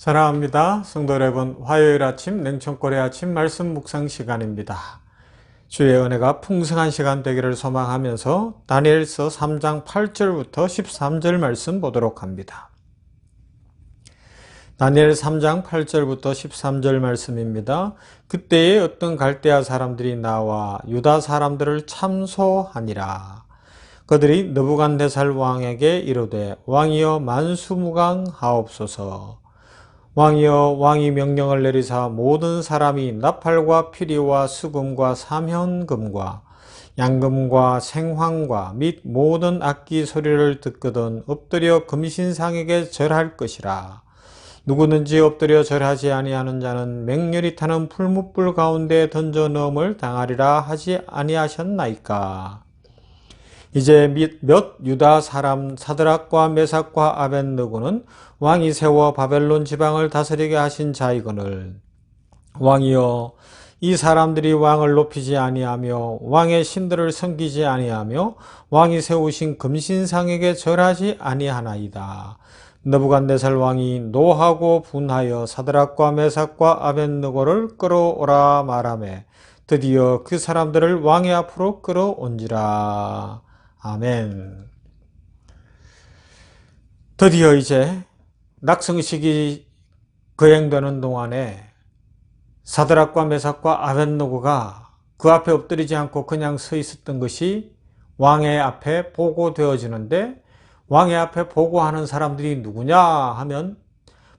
사랑합니다. 성도 여러분, 화요일 아침 냉천골의 아침 말씀 묵상 시간입니다. 주의 은혜가 풍성한 시간 되기를 소망하면서 다니엘서 3장 8절부터 13절 말씀 보도록 합니다. 다니엘 3장 8절부터 13절 말씀입니다. 그때에 어떤 갈대아 사람들이 나와 유다 사람들을 참소하니라. 그들이 느부갓네살 왕에게 이르되 왕이여 만수무강하옵소서. 왕이여 왕이 명령을 내리사 모든 사람이 나팔과 피리와 수금과 사면금과 양금과 생황과 및 모든 악기 소리를 듣거든 엎드려 금신상에게 절할 것이라. 누구든지 엎드려 절하지 아니하는 자는 맹렬히 타는 풀무불 가운데 던져 넣음을 당하리라 하지 아니하셨나이까. 이제 몇 유다 사람 사드락과 메삭과 아벳느고는 왕이 세워 바벨론 지방을 다스리게 하신 자이거늘 왕이여 이 사람들이 왕을 높이지 아니하며 왕의 신들을 섬기지 아니하며 왕이 세우신 금신상에게 절하지 아니하나이다. 느부갓네살 왕이 노하고 분하여 사드락과 메삭과 아벳느고를 끌어오라 말하매 드디어 그 사람들을 왕의 앞으로 끌어온지라. 아멘. 드디어 이제 낙성식이 거행되는 동안에 사드락과 메삭과 아벳느고가 그 앞에 엎드리지 않고 그냥 서 있었던 것이 왕의 앞에 보고되어지는데, 왕의 앞에 보고하는 사람들이 누구냐 하면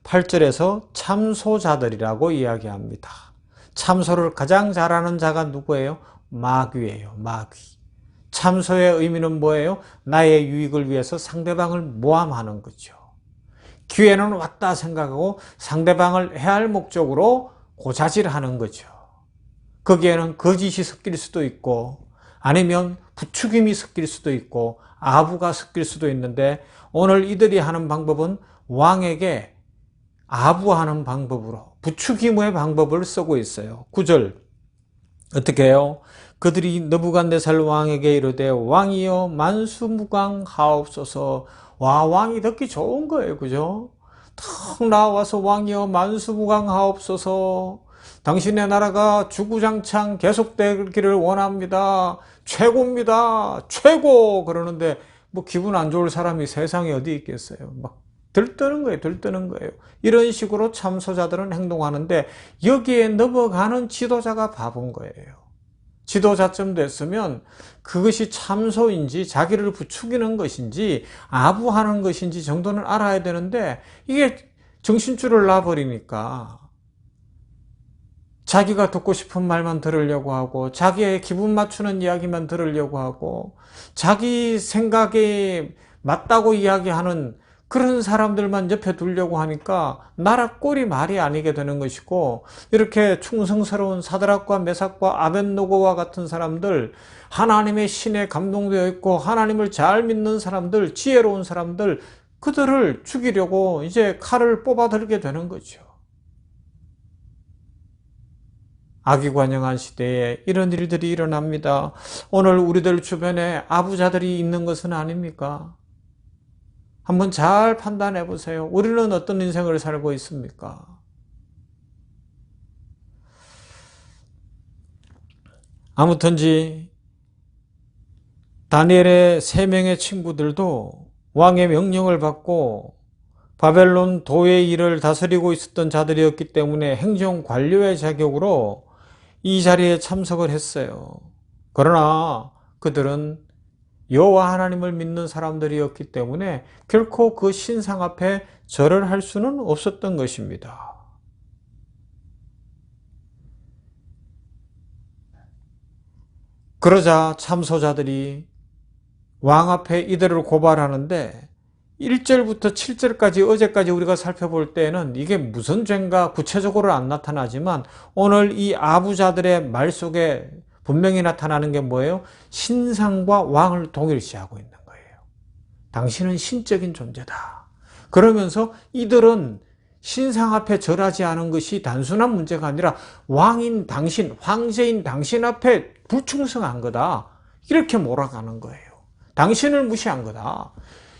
8절에서 참소자들이라고 이야기합니다. 참소를 가장 잘하는 자가 누구예요? 마귀예요. 마귀. 참소의 의미는 뭐예요? 나의 유익을 위해서 상대방을 모함하는 거죠. 기회는 왔다 생각하고 상대방을 해할 목적으로 고자질하는 거죠. 거기에는 거짓이 섞일 수도 있고 아니면 부추김이 섞일 수도 있고 아부가 섞일 수도 있는데, 오늘 이들이 하는 방법은 왕에게 아부하는 방법으로 부추김의 방법을 쓰고 있어요. 9절 어떻게 해요? 그들이 느부갓네살 왕에게 이르되 왕이여 만수무강하옵소서. 와, 왕이 듣기 좋은 거예요. 그죠? 탁 나와서 왕이여 만수무강하옵소서. 당신의 나라가 주구장창 계속되기를 원합니다. 최고입니다. 최고. 그러는데 뭐 기분 안 좋을 사람이 세상에 어디 있겠어요. 막 들뜨는 거예요. 들뜨는 거예요. 이런 식으로 참소자들은 행동하는데 여기에 넘어가는 지도자가 바본 거예요. 지도자쯤 됐으면 그것이 참소인지 자기를 부추기는 것인지 아부하는 것인지 정도는 알아야 되는데, 이게 정신줄을 놔버리니까 자기가 듣고 싶은 말만 들으려고 하고 자기의 기분 맞추는 이야기만 들으려고 하고 자기 생각에 맞다고 이야기하는 그런 사람들만 옆에 두려고 하니까 나라 꼴이 말이 아니게 되는 것이고, 이렇게 충성스러운 사드락과 메삭과 아벳느고와 같은 사람들, 하나님의 신에 감동되어 있고 하나님을 잘 믿는 사람들, 지혜로운 사람들, 그들을 죽이려고 이제 칼을 뽑아 들게 되는 거죠. 악의관영한 시대에 이런 일들이 일어납니다. 오늘 우리들 주변에 아부자들이 있는 것은 아닙니까? 한번 잘 판단해 보세요. 우리는 어떤 인생을 살고 있습니까? 아무튼지 다니엘의 3명의 친구들도 왕의 명령을 받고 바벨론 도의 일을 다스리고 있었던 자들이었기 때문에 행정관료의 자격으로 이 자리에 참석을 했어요. 그러나 그들은 여호와 하나님을 믿는 사람들이었기 때문에 결코 그 신상 앞에 절을 할 수는 없었던 것입니다. 그러자 참소자들이 왕 앞에 이들을 고발하는데 1절부터 7절까지 어제까지 우리가 살펴볼 때는 이게 무슨 죄인가 구체적으로 안 나타나지만, 오늘 이 아부자들의 말 속에 분명히 나타나는 게 뭐예요? 신상과 왕을 동일시하고 있는 거예요. 당신은 신적인 존재다. 그러면서 이들은 신상 앞에 절하지 않은 것이 단순한 문제가 아니라 왕인 당신, 황제인 당신 앞에 불충성한 거다. 이렇게 몰아가는 거예요. 당신을 무시한 거다.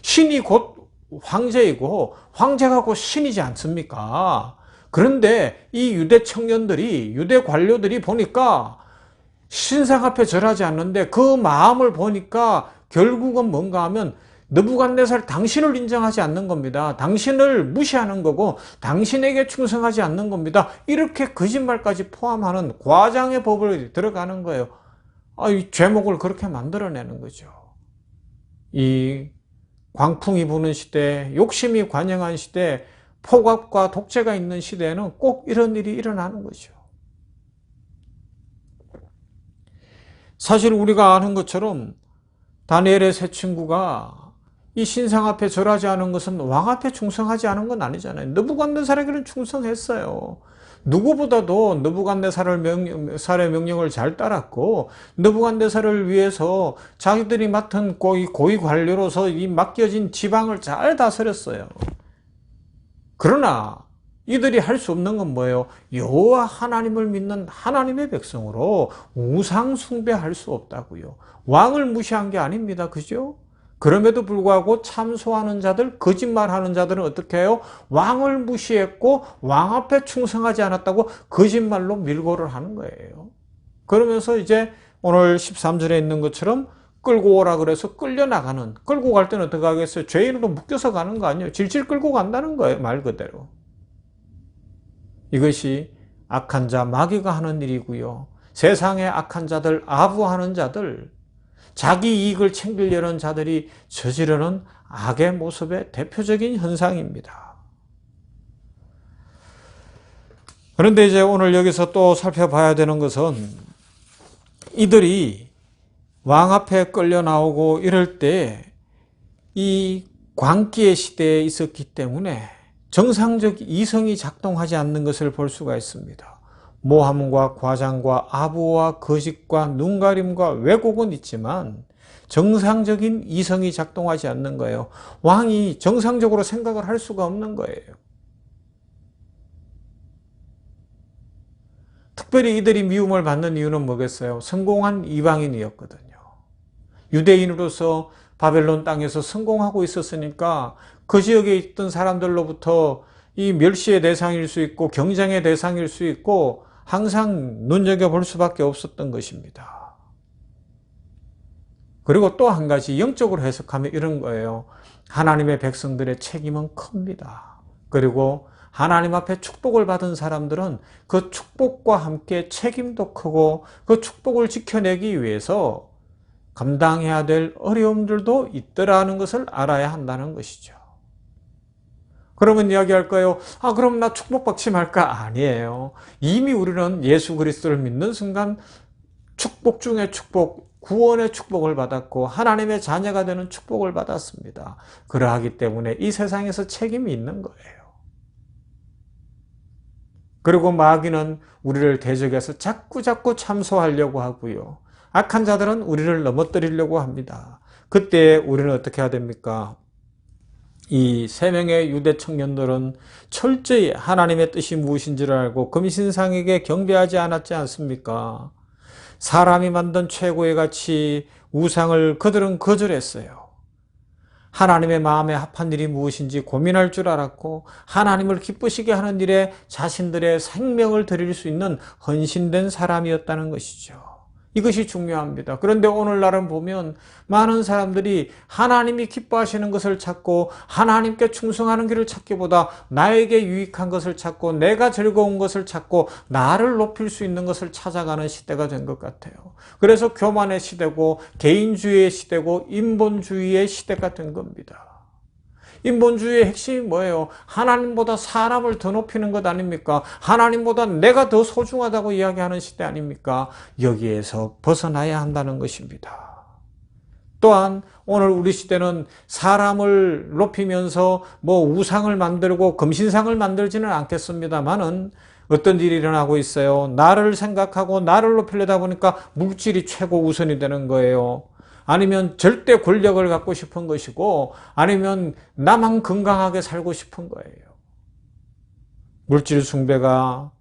신이 곧 황제이고 황제가 곧 신이지 않습니까? 그런데 이 유대 청년들이, 유대 관료들이 보니까 신상 앞에 절하지 않는데 그 마음을 보니까 결국은 뭔가 하면 느부갓네살 당신을 인정하지 않는 겁니다. 당신을 무시하는 거고 당신에게 충성하지 않는 겁니다. 이렇게 거짓말까지 포함하는 과장의 법을 들어가는 거예요. 이 죄목을 그렇게 만들어내는 거죠. 이 광풍이 부는 시대, 욕심이 관영한 시대, 폭압과 독재가 있는 시대에는 꼭 이런 일이 일어나는 거죠. 사실 우리가 아는 것처럼 다니엘의 세 친구가 이 신상 앞에 절하지 않은 것은 왕 앞에 충성하지 않은 건 아니잖아요. 느부갓네살에게는 충성했어요. 누구보다도 느부갓네살의 명령을 잘 따랐고 느부갓네살을 위해서 자기들이 맡은 고위 관료로서 이 맡겨진 지방을 잘 다스렸어요. 그러나 이들이 할 수 없는 건 뭐예요? 여호와 하나님을 믿는 하나님의 백성으로 우상 숭배할 수 없다고요. 왕을 무시한 게 아닙니다. 그죠? 그럼에도 불구하고 참소하는 자들, 거짓말하는 자들은 어떻게 해요? 왕을 무시했고 왕 앞에 충성하지 않았다고 거짓말로 밀고를 하는 거예요. 그러면서 이제 오늘 13절에 있는 것처럼 끌고 오라 그래서 끌려나가는, 끌고 갈 때는 어떻게 하겠어요? 죄인으로 묶여서 가는 거 아니에요? 질질 끌고 간다는 거예요. 말 그대로. 이것이 악한 자 마귀가 하는 일이고요. 세상의 악한 자들, 아부하는 자들, 자기 이익을 챙기려는 자들이 저지르는 악의 모습의 대표적인 현상입니다. 그런데 이제 오늘 여기서 또 살펴봐야 되는 것은 이들이 왕 앞에 끌려 나오고 이럴 때 이 광기의 시대에 있었기 때문에 정상적 이성이 작동하지 않는 것을 볼 수가 있습니다. 모함과 과장과 아부와 거짓과 눈가림과 왜곡은 있지만 정상적인 이성이 작동하지 않는 거예요. 왕이 정상적으로 생각을 할 수가 없는 거예요. 특별히 이들이 미움을 받는 이유는 뭐겠어요? 성공한 이방인이었거든요. 유대인으로서 바벨론 땅에서 성공하고 있었으니까 그 지역에 있던 사람들로부터 이 멸시의 대상일 수 있고 경쟁의 대상일 수 있고 항상 눈여겨볼 수밖에 없었던 것입니다. 그리고 또 한 가지 영적으로 해석하면 이런 거예요. 하나님의 백성들의 책임은 큽니다. 그리고 하나님 앞에 축복을 받은 사람들은 그 축복과 함께 책임도 크고 그 축복을 지켜내기 위해서 감당해야 될 어려움들도 있더라는 것을 알아야 한다는 것이죠. 그러면 이야기할 거예요. 그럼 나 축복받지 말까? 아니에요. 이미 우리는 예수 그리스도를 믿는 순간 축복 중에 축복, 구원의 축복을 받았고 하나님의 자녀가 되는 축복을 받았습니다. 그러하기 때문에 이 세상에서 책임이 있는 거예요. 그리고 마귀는 우리를 대적해서 자꾸 참소하려고 하고요. 악한 자들은 우리를 넘어뜨리려고 합니다. 그때 우리는 어떻게 해야 됩니까? 이 세 명의 유대 청년들은 철저히 하나님의 뜻이 무엇인지를 알고 금신상에게 경배하지 않았지 않습니까? 사람이 만든 최고의 가치 우상을 그들은 거절했어요. 하나님의 마음에 합한 일이 무엇인지 고민할 줄 알았고 하나님을 기쁘시게 하는 일에 자신들의 생명을 드릴 수 있는 헌신된 사람이었다는 것이죠. 이것이 중요합니다. 그런데 오늘날은 보면 많은 사람들이 하나님이 기뻐하시는 것을 찾고 하나님께 충성하는 길을 찾기보다 나에게 유익한 것을 찾고 내가 즐거운 것을 찾고 나를 높일 수 있는 것을 찾아가는 시대가 된 것 같아요. 그래서 교만의 시대고 개인주의의 시대고 인본주의의 시대가 된 겁니다. 인본주의의 핵심이 뭐예요? 하나님보다 사람을 더 높이는 것 아닙니까? 하나님보다 내가 더 소중하다고 이야기하는 시대 아닙니까? 여기에서 벗어나야 한다는 것입니다. 또한 오늘 우리 시대는 사람을 높이면서 우상을 만들고 금신상을 만들지는 않겠습니다만은 어떤 일이 일어나고 있어요? 나를 생각하고 나를 높이려다 보니까 물질이 최고 우선이 되는 거예요. 아니면 절대 권력을 갖고 싶은 것이고 아니면 나만 건강하게 살고 싶은 거예요. 물질 숭배가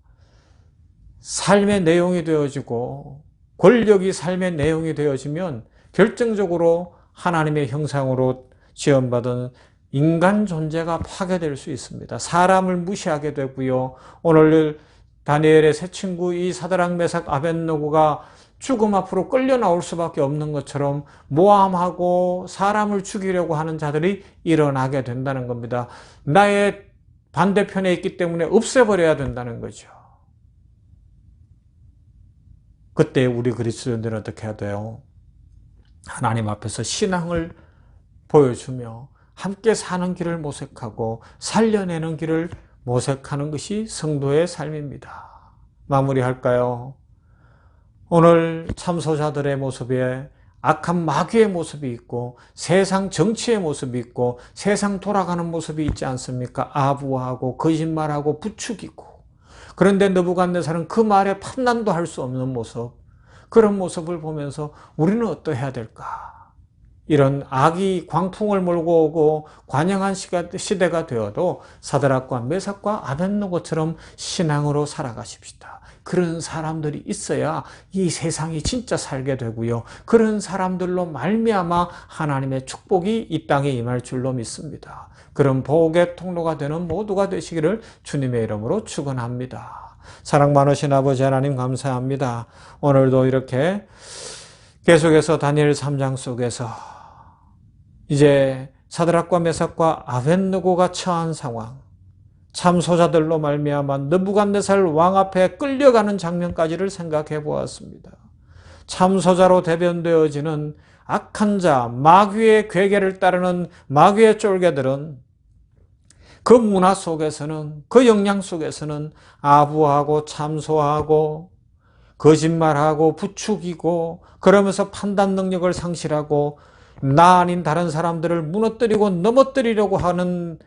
삶의 내용이 되어지고 권력이 삶의 내용이 되어지면 결정적으로 하나님의 형상으로 지음받은 인간 존재가 파괴될 수 있습니다. 사람을 무시하게 되고요. 오늘 다니엘의 세 친구 이 사드락 메삭 아벳느고가 죽음 앞으로 끌려 나올 수밖에 없는 것처럼 모함하고 사람을 죽이려고 하는 자들이 일어나게 된다는 겁니다. 나의 반대편에 있기 때문에 없애버려야 된다는 거죠. 그때 우리 그리스도인들은 어떻게 해야 돼요? 하나님 앞에서 신앙을 보여주며 함께 사는 길을 모색하고 살려내는 길을 모색하는 것이 성도의 삶입니다. 마무리할까요? 오늘 참소자들의 모습에 악한 마귀의 모습이 있고 세상 정치의 모습이 있고 세상 돌아가는 모습이 있지 않습니까? 아부하고 거짓말하고 부추기고, 그런데 느부갓네살은 그 말에 판단도 할 수 없는 모습, 그런 모습을 보면서 우리는 어떠해야 될까? 이런 악이 광풍을 몰고 오고 관영한 시대가 되어도 사드락과 메삭과 아벳느고처럼 신앙으로 살아가십시다. 그런 사람들이 있어야 이 세상이 진짜 살게 되고요. 그런 사람들로 말미암아 하나님의 축복이 이 땅에 임할 줄로 믿습니다. 그런 복의 통로가 되는 모두가 되시기를 주님의 이름으로 축원합니다. 사랑 많으신 아버지 하나님 감사합니다. 오늘도 이렇게 계속해서 다니엘 3장 속에서 이제 사드락과 메삭과 아벳느고가 처한 상황, 참소자들로 말미암아 느부갓네살 왕 앞에 끌려가는 장면까지를 생각해 보았습니다. 참소자로 대변되어지는 악한 자, 마귀의 괴계를 따르는 마귀의 쫄개들은 그 문화 속에서는, 그 영향 속에서는 아부하고 참소하고 거짓말하고 부추기고 그러면서 판단 능력을 상실하고 나 아닌 다른 사람들을 무너뜨리고 넘어뜨리려고 하는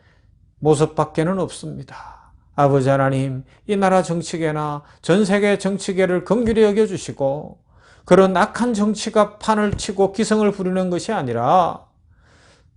모습밖에는 없습니다. 아버지 하나님, 이 나라 정치계나 전 세계 정치계를 긍휼히 여겨주시고 그런 악한 정치가 판을 치고 기승을 부리는 것이 아니라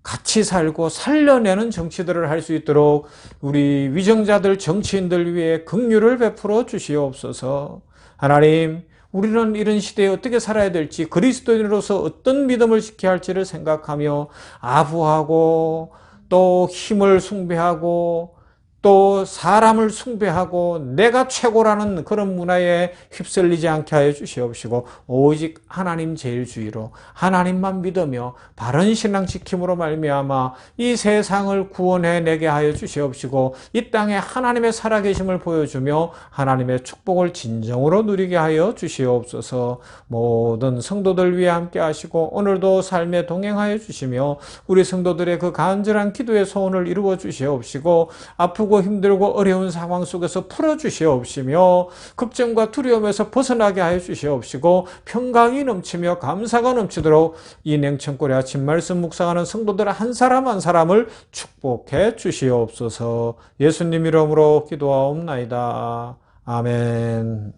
같이 살고 살려내는 정치들을 할 수 있도록 우리 위정자들, 정치인들 위해 긍휼을 베풀어 주시옵소서. 하나님, 우리는 이런 시대에 어떻게 살아야 될지, 그리스도인으로서 어떤 믿음을 지켜야 할지를 생각하며 아부하고 또 힘을 숭배하고 또 사람을 숭배하고 내가 최고라는 그런 문화에 휩쓸리지 않게 하여 주시옵시고 오직 하나님 제일주의로 하나님만 믿으며 바른 신앙 지킴으로 말미암아 이 세상을 구원해내게 하여 주시옵시고 이 땅에 하나님의 살아계심을 보여주며 하나님의 축복을 진정으로 누리게 하여 주시옵소서. 모든 성도들 위해 함께 하시고 오늘도 삶에 동행하여 주시며 우리 성도들의 그 간절한 기도의 소원을 이루어 주시옵시고 아프고 힘들고 어려운 상황 속에서 풀어주시옵시며 걱정과 두려움에서 벗어나게 하여 주시옵시고 평강이 넘치며 감사가 넘치도록 이 냉천골의 아침 말씀 묵상하는 성도들 한 사람 한 사람을 축복해 주시옵소서. 예수님 이름으로 기도하옵나이다. 아멘.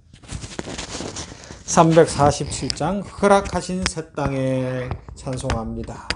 347장 허락하신 새 땅에 찬송합니다.